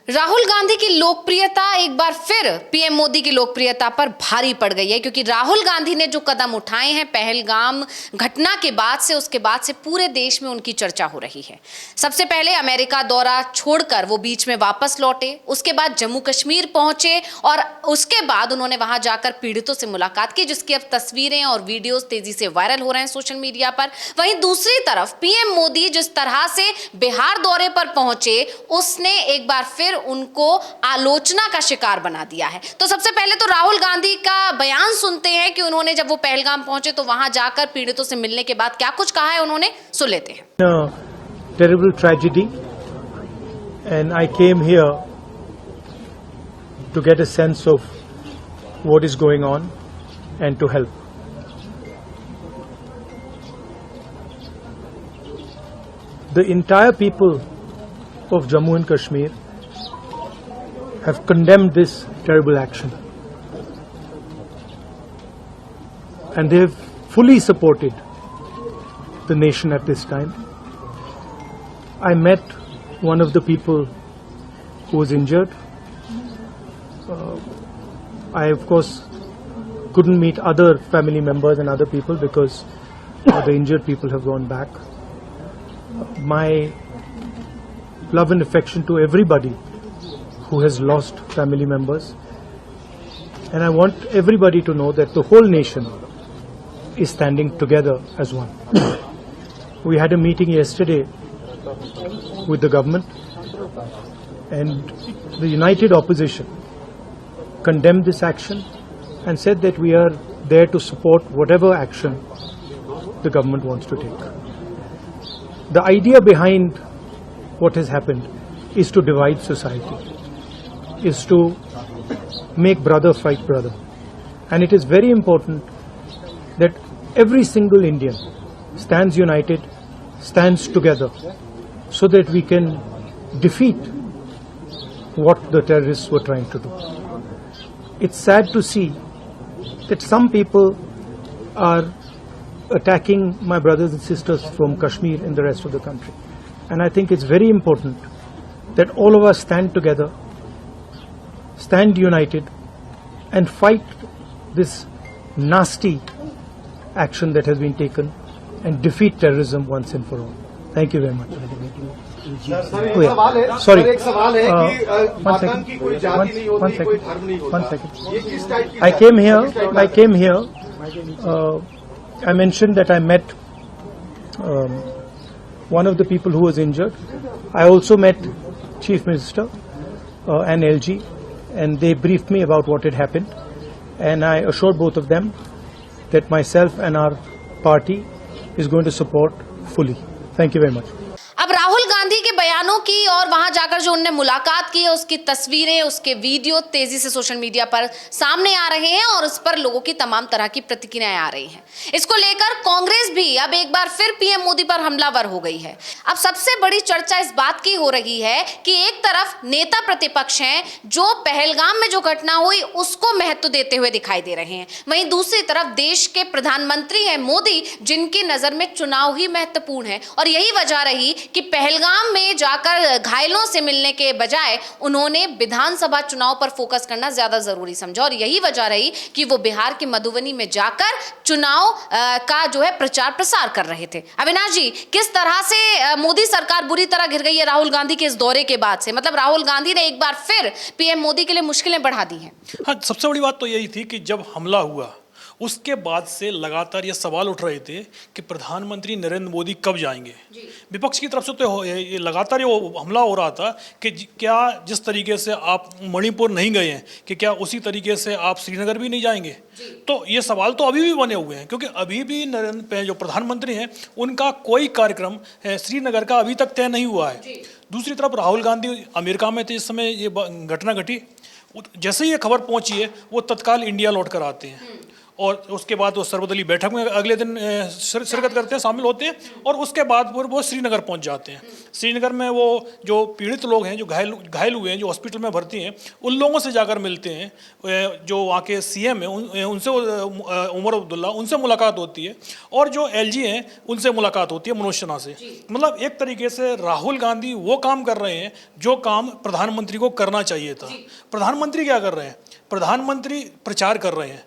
राहुल गांधी की लोकप्रियता एक बार फिर पीएम मोदी की लोकप्रियता पर भारी पड़ गई है, क्योंकि राहुल गांधी ने जो कदम उठाए हैं पहलगाम घटना के बाद से, उसके बाद से पूरे देश में उनकी चर्चा हो रही है। सबसे पहले अमेरिका दौरा छोड़कर वो बीच में वापस लौटे, उसके बाद जम्मू कश्मीर पहुंचे और उसके बाद उन्होंने वहां जाकर पीड़ितों से मुलाकात की, जिसकी अब तस्वीरें और वीडियोज तेजी से वायरल हो रहे हैं सोशल मीडिया पर। वहीं दूसरी तरफ पीएम मोदी जिस तरह से बिहार दौरे पर पहुंचे, उसने एक बार फिर उनको आलोचना का शिकार बना दिया है। तो सबसे पहले तो राहुल गांधी का बयान सुनते हैं कि उन्होंने जब वो पहलगाम पहुंचे तो वहां जाकर पीड़ितों से मिलने के बाद क्या कुछ कहा है उन्होंने, सुन लेते हैं। Terrible tragedy, and I came here to get a sense of what is going on and to help. The entire people of Jammu and Kashmir have condemned this terrible action, and they have fully supported the nation at this time. I met one of the people who was injured. I of course couldn't meet other family members and other people because the injured people have gone back. My love and affection to everybody who has lost family members, and I want everybody to know that the whole nation is standing together as one. We had a meeting yesterday with the government, and the united opposition condemned this action and said that we are there to support whatever action the government wants to take. The idea behind what has happened is to divide society, is to make brother fight brother. And it is very important that every single Indian stands united, stands together, so that we can defeat what the terrorists were trying to do. It's sad to see that some people are attacking my brothers and sisters from Kashmir and the rest of the country. And I think it's very important that all of us stand together, stand united, and fight this nasty action that has been taken and defeat terrorism once and for all. Thank you very much. Sorry. One second. I came here. I mentioned that I met one of the people who was injured. I also met Chief Minister and LG, and they briefed me about what had happened. And I assured both of them that myself and our party is going to support fully. Thank you very much. अब राहुल गांधी के बयानों की और वहां जाकर जो उन्होंने मुलाकात की है उसकी तस्वीरें, उसके वीडियो तेजी से सोशल मीडिया पर सामने आ रहे हैं और उस पर लोगों की तमाम तरह की प्रतिक्रियाएं आ रही हैं। इसको लेकर कांग्रेस भी अब एक बार फिर पीएम मोदी पर हमलावर हो गई है। अब सबसे बड़ी चर्चा इस बात की हो रही है कि एक तरफ नेता प्रतिपक्ष हैं जो पहलगाम में जो घटना हुई उसको महत्व देते हुए दिखाई दे रहे हैं, वहीं दूसरी तरफ देश के प्रधानमंत्री हैं मोदी, जिनकी नजर में चुनाव ही महत्वपूर्ण है। और यही वजह रही कि पहलगाम में जाकर घायलों से मिलने के बजाय उन्होंने विधानसभा चुनाव पर फोकस करना ज्यादा जरूरी समझा, और यही वजह रही कि वो बिहार के मधुबनी में जाकर चुनाव का जो है प्रचार प्रसार कर रहे थे। अविनाश जी, किस तरह से मोदी सरकार बुरी तरह घिर गई है राहुल गांधी के इस दौरे के बाद से? मतलब राहुल गांधी ने एक बार फिर पीएम मोदी के लिए मुश्किलें बढ़ा दी हैं। हाँ, सबसे बड़ी बात तो यही थी कि जब हमला हुआ उसके बाद से लगातार ये सवाल उठ रहे थे कि प्रधानमंत्री नरेंद्र मोदी कब जाएंगे। विपक्ष की तरफ से तो ये लगातार ये हमला हो रहा था कि क्या जिस तरीके से आप मणिपुर नहीं गए हैं कि क्या उसी तरीके से आप श्रीनगर भी नहीं जाएंगे। तो ये सवाल तो अभी भी बने हुए हैं, क्योंकि अभी भी जो प्रधानमंत्री हैं उनका कोई कार्यक्रम श्रीनगर का अभी तक तय नहीं हुआ है। दूसरी तरफ राहुल गांधी अमेरिका में थे इस समय ये घटना घटी, जैसे ही ये खबर पहुंची है वो तत्काल इंडिया लौट कर आते हैं और उसके बाद वो सर्वदलीय बैठक में अगले दिन शिरकत करते हैं, शामिल होते हैं, और उसके बाद वो श्रीनगर पहुंच जाते हैं। श्रीनगर में वो जो पीड़ित लोग हैं, जो घायल हुए हैं, जो हॉस्पिटल में भर्ती हैं, उन लोगों से जाकर मिलते हैं। जो वहाँ के सीएम हैं उनसे, उमर अब्दुल्ला, उनसे मुलाकात होती है, और जो एलजी हैं उनसे मुलाकात होती है, मनोज सिन्हा से। मतलब एक तरीके से राहुल गांधी वो काम कर रहे हैं जो काम प्रधानमंत्री को करना चाहिए था। प्रधानमंत्री क्या कर रहे हैं? प्रधानमंत्री प्रचार कर रहे हैं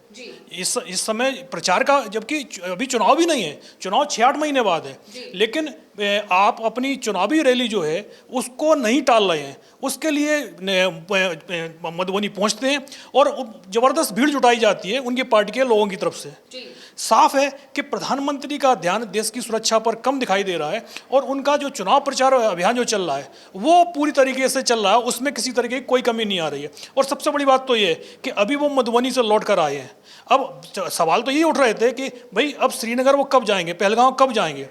इस समय प्रचार का, जबकि अभी चुनाव भी नहीं है, चुनाव 6-8 महीने बाद है, लेकिन आप अपनी चुनावी रैली जो है उसको नहीं टाल रहे हैं। उसके लिए मधुबनी पहुंचते हैं और जबरदस्त भीड़ जुटाई जाती है उनकी पार्टी के लोगों की तरफ से। साफ है कि प्रधानमंत्री का ध्यान देश की सुरक्षा पर कम दिखाई दे रहा है, और उनका जो चुनाव प्रचार अभियान जो चल रहा है वो पूरी तरीके से चल रहा है, उसमें किसी तरीके की कोई कमी नहीं आ रही है। और सबसे बड़ी बात तो ये है कि अभी वो मधुबनी से लौट कर आए हैं। अब सवाल तो यही उठ रहे थे कि भाई अब श्रीनगर वो कब जाएंगे, पहलगांव कब जाएंगे।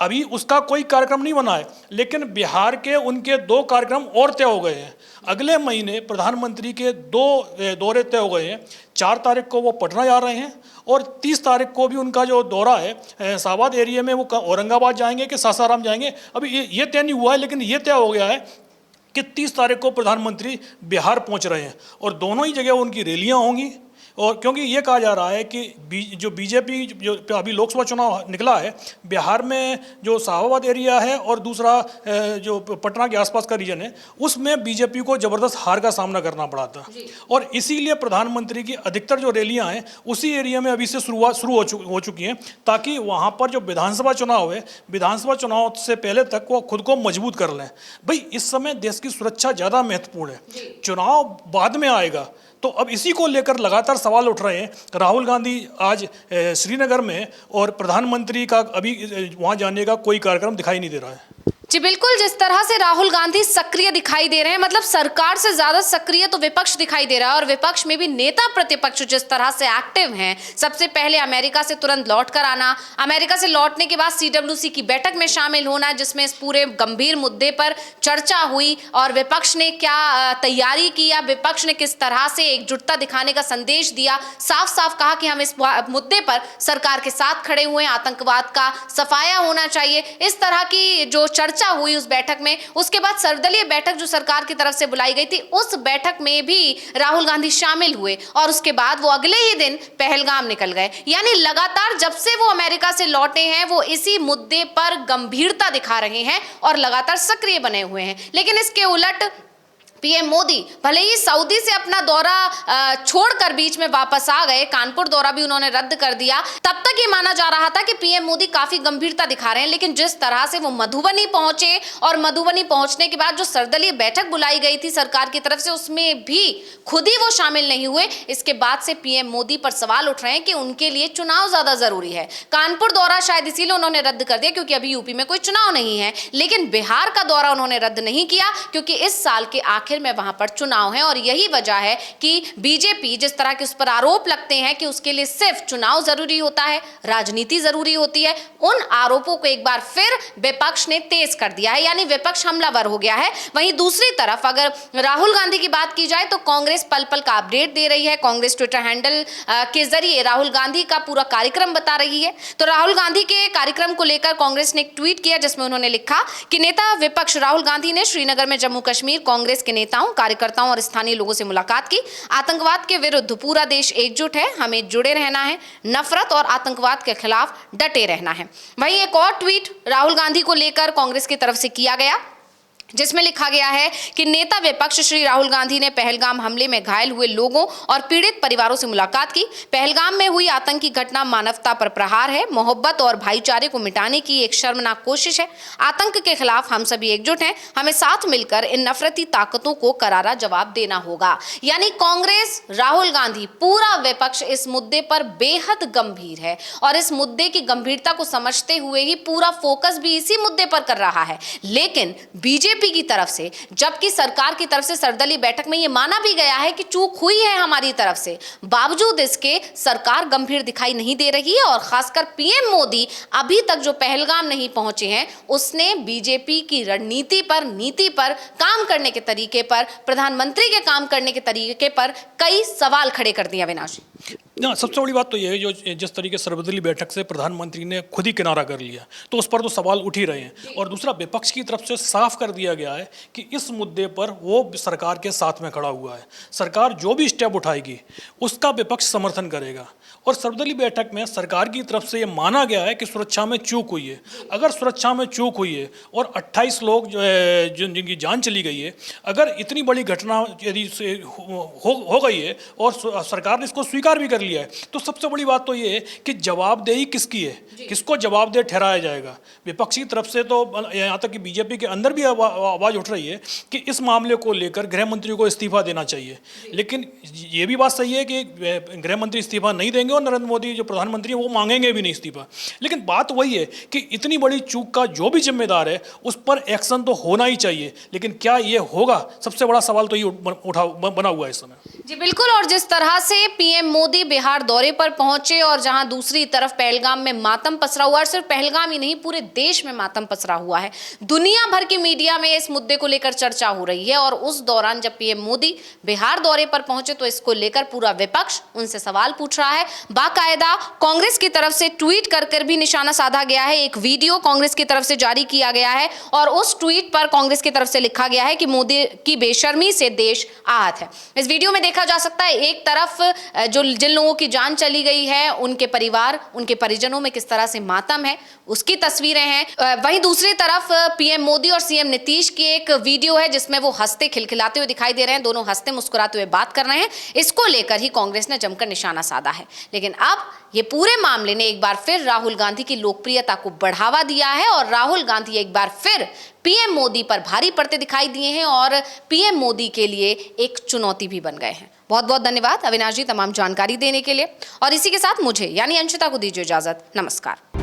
अभी उसका कोई कार्यक्रम नहीं बना है, लेकिन बिहार के उनके 2 कार्यक्रम और तय हो गए हैं। अगले महीने प्रधानमंत्री के 2 दौरे तय हो गए हैं। 4 तारीख को वो पटना जा रहे हैं, और 30 तारीख को भी उनका जो दौरा है शाहबाद एरिया में, वो औरंगाबाद जाएंगे कि सासाराम जाएंगे, अभी ये तय नहीं हुआ है, लेकिन ये तय हो गया है कि 30 तारीख को प्रधानमंत्री बिहार पहुंच रहे हैं, और दोनों ही जगह उनकी रैलियां होंगी। और क्योंकि ये कहा जा रहा है कि जो बीजेपी जो अभी लोकसभा चुनाव निकला है, बिहार में जो शाहबाद एरिया है और दूसरा जो पटना के आसपास का रीजन है, उसमें बीजेपी को ज़बरदस्त हार का सामना करना पड़ा था, और इसीलिए प्रधानमंत्री की अधिकतर जो रैलियां हैं उसी एरिया में अभी से शुरू हो चुकी हैं, ताकि वहाँ पर जो विधानसभा चुनाव है, विधानसभा चुनाव से पहले तक वो खुद को मजबूत कर लें। भाई इस समय देश की सुरक्षा ज़्यादा महत्वपूर्ण है, चुनाव बाद में आएगा। तो अब इसी को लेकर लगातार सवाल उठ रहे हैं। राहुल गांधी आज श्रीनगर में, और प्रधानमंत्री का अभी वहां जाने का कोई कार्यक्रम दिखाई नहीं दे रहा है। जी बिल्कुल, जिस तरह से राहुल गांधी सक्रिय दिखाई दे रहे हैं, मतलब सरकार से ज्यादा सक्रिय तो विपक्ष दिखाई दे रहा है, और विपक्ष में भी नेता प्रतिपक्ष जिस तरह से एक्टिव हैं, सबसे पहले अमेरिका से तुरंत लौट कर आना, अमेरिका से लौटने के बाद CWC की बैठक में शामिल होना, जिसमें इस पूरे गंभीर मुद्दे पर चर्चा हुई, और विपक्ष ने क्या तैयारी की या विपक्ष ने किस तरह से एकजुटता दिखाने का संदेश दिया। साफ साफ कहा कि हम इस मुद्दे पर सरकार के साथ खड़े हुए हैं, आतंकवाद का सफाया होना चाहिए। इस तरह की जो चर्चा हुई उस बैठक में, उसके बाद सर्वदलीय बैठक जो सरकार की तरफ से बुलाई गई थी, उस बैठक में भी राहुल गांधी शामिल हुए, और उसके बाद वो अगले ही दिन पहलगाम निकल गए। यानी लगातार जब से वो अमेरिका से लौटे हैं वो इसी मुद्दे पर गंभीरता दिखा रहे हैं और लगातार सक्रिय बने हुए हैं। लेकिन इसके उलट पीएम मोदी भले ही सऊदी से अपना दौरा छोड़कर बीच में वापस आ गए, कानपुर दौरा भी उन्होंने रद्द कर दिया, तब तक ये माना जा रहा था कि पीएम मोदी काफी गंभीरता दिखा रहे हैं। लेकिन जिस तरह से वो मधुबनी पहुंचे, और मधुबनी पहुंचने के बाद जो सर्वदलीय बैठक बुलाई गई थी सरकार की तरफ से, उसमें भी खुद ही वो शामिल नहीं हुए। इसके बाद से पीएम मोदी पर सवाल उठ रहे हैं कि उनके लिए चुनाव ज्यादा जरूरी है। कानपुर दौरा शायद इसीलिए उन्होंने रद्द कर दिया क्योंकि अभी यूपी में कोई चुनाव नहीं है, लेकिन बिहार का दौरा उन्होंने रद्द नहीं किया क्योंकि इस साल के आखिर में वहां पर चुनाव है। और यही वजह है कि बीजेपी जिस तरह के उस पर आरोप लगते हैं कि उसके लिए सिर्फ चुनाव जरूरी होता है, राजनीति जरूरी होती है, उन आरोपों को एक बार फिर विपक्ष ने तेज कर दिया है, यानी विपक्ष हमलावर हो गया है। वहीं दूसरी तरफ अगर राहुल गांधी की बात की जाए तो कांग्रेस पल पल का अपडेट दे रही है। कांग्रेस ट्विटर हैंडल के जरिए राहुल गांधी का पूरा कार्यक्रम बता रही है। तो राहुल गांधी के कार्यक्रम को लेकर कांग्रेस ने एक ट्वीट किया जिसमें उन्होंने लिखा कि नेता विपक्ष राहुल गांधी ने श्रीनगर में जम्मू कश्मीर कांग्रेस के नेताओं, कार्यकर्ताओं और स्थानीय लोगों से मुलाकात की। आतंकवाद के विरुद्ध पूरा देश एकजुट है, हमें जुड़े रहना है, नफरत और आतंकवाद के खिलाफ डटे रहना है। वहीं एक और ट्वीट राहुल गांधी को लेकर कांग्रेस की तरफ से किया गया जिसमें लिखा गया है कि नेता विपक्ष श्री राहुल गांधी ने पहलगाम हमले में घायल हुए लोगों और पीड़ित परिवारों से मुलाकात की। पहलगाम में हुई आतंकी घटना मानवता पर प्रहार है, मोहब्बत और भाईचारे को मिटाने की एक शर्मनाक कोशिश है। आतंक के खिलाफ हम सभी एकजुट हैं, हमें साथ मिलकर इन नफरती ताकतों को करारा जवाब देना होगा। यानी कांग्रेस, राहुल गांधी, पूरा विपक्ष इस मुद्दे पर बेहद गंभीर है और इस मुद्दे की गंभीरता को समझते हुए ही पूरा फोकस भी इसी मुद्दे पर कर रहा है। लेकिन बीजेपी की तरफ से, जबकि सरकार की तरफ से सर्वदलीय बैठक में यह माना भी गया है कि चूक हुई है हमारी तरफ से, बावजूद इसके सरकार गंभीर दिखाई नहीं दे रही है। और खासकर पीएम मोदी अभी तक जो पहलगाम नहीं पहुंचे हैं, उसने बीजेपी की रणनीति पर, नीति पर, काम करने के तरीके पर, प्रधानमंत्री के काम करने के तरीके पर कई सवाल खड़े कर दिए। अविनाश। ना, सबसे बड़ी बात तो ये है जो जिस तरीके से सर्वदलीय बैठक से प्रधानमंत्री ने खुद ही किनारा कर लिया, तो उस पर तो सवाल उठ ही रहे हैं। और दूसरा, विपक्ष की तरफ से साफ कर दिया गया है कि इस मुद्दे पर वो सरकार के साथ में खड़ा हुआ है। सरकार जो भी स्टेप उठाएगी उसका विपक्ष समर्थन करेगा। और सर्वदलीय बैठक में सरकार की तरफ से ये माना गया है कि सुरक्षा में चूक हुई है। अगर सुरक्षा में चूक हुई है और 28 लोग जिनकी जान चली गई है, अगर इतनी बड़ी घटना यदि हो गई है और सरकार ने इसको स्वीकार भी कर लिया है, तो सबसे बड़ी बात तो ये है कि जवाबदेही किसकी है, किसको जवाबदेह ठहराया जाएगा। विपक्ष की तरफ से तो यहाँ तक कि बीजेपी के अंदर भी आवाज़ उठ रही है कि इस मामले को लेकर गृह मंत्री को इस्तीफा देना चाहिए। लेकिन ये भी बात सही है कि गृह मंत्री इस्तीफा नहीं देंगे और नरेंद्र मोदी जो प्रधानमंत्री हैं वो मांगेंगे भी नहीं इस्तीफा। लेकिन बात वही है कि इतनी बड़ी चूक का जो भी जिम्मेदार है उस पर एक्शन तो होना ही चाहिए, लेकिन क्या ये होगा, सबसे बड़ा सवाल तो ये बना हुआ है इस समय। जी बिल्कुल। और जिस तरह से पीएम मोदी बिहार दौरे पर पहुंचे और जहां दूसरी तरफ पहलगाम में मातम पसरा हुआ है, सिर्फ पहलगाम ही नहीं पूरे देश में मातम पसरा हुआ है, दुनिया भर की मीडिया में इस मुद्दे को लेकर चर्चा हो रही है। और उस दौरान जब पीएम मोदी बिहार दौरे पर पहुंचे तो इसको लेकर पूरा विपक्ष उनसे सवाल पूछ रहा है। बाकायदा कांग्रेस की तरफ से ट्वीट कर भी निशाना साधा गया है। एक वीडियो कांग्रेस की तरफ से जारी किया गया है और उस ट्वीट पर कांग्रेस की तरफ से लिखा गया है कि मोदी की बेशर्मी से देश आहत है। इस वीडियो में देखा जा सकता है एक तरफ जिन लोगों की जान चली गई है उनके परिवार, उनके परिजनों में किस तरह से मातम है उसकी तस्वीरें हैं। वहीं दूसरी तरफ पीएम मोदी और सीएम नीतीश की एक वीडियो है जिसमें वो हंसते खिलखिलाते हुए दिखाई दे रहे हैं, दोनों हंसते मुस्कुराते हुए बात कर रहे हैं। इसको लेकर ही कांग्रेस ने जमकर निशाना साधा है। लेकिन अब ये पूरे मामले ने एक बार फिर राहुल गांधी की लोकप्रियता को बढ़ावा दिया है और राहुल गांधी एक बार फिर पीएम मोदी पर भारी पड़ते दिखाई दिए हैं और पीएम मोदी के लिए एक चुनौती भी बन गए हैं। बहुत बहुत धन्यवाद अविनाश जी तमाम जानकारी देने के लिए। और इसी के साथ मुझे यानी अंशिता को दीजिए इजाजत। नमस्कार।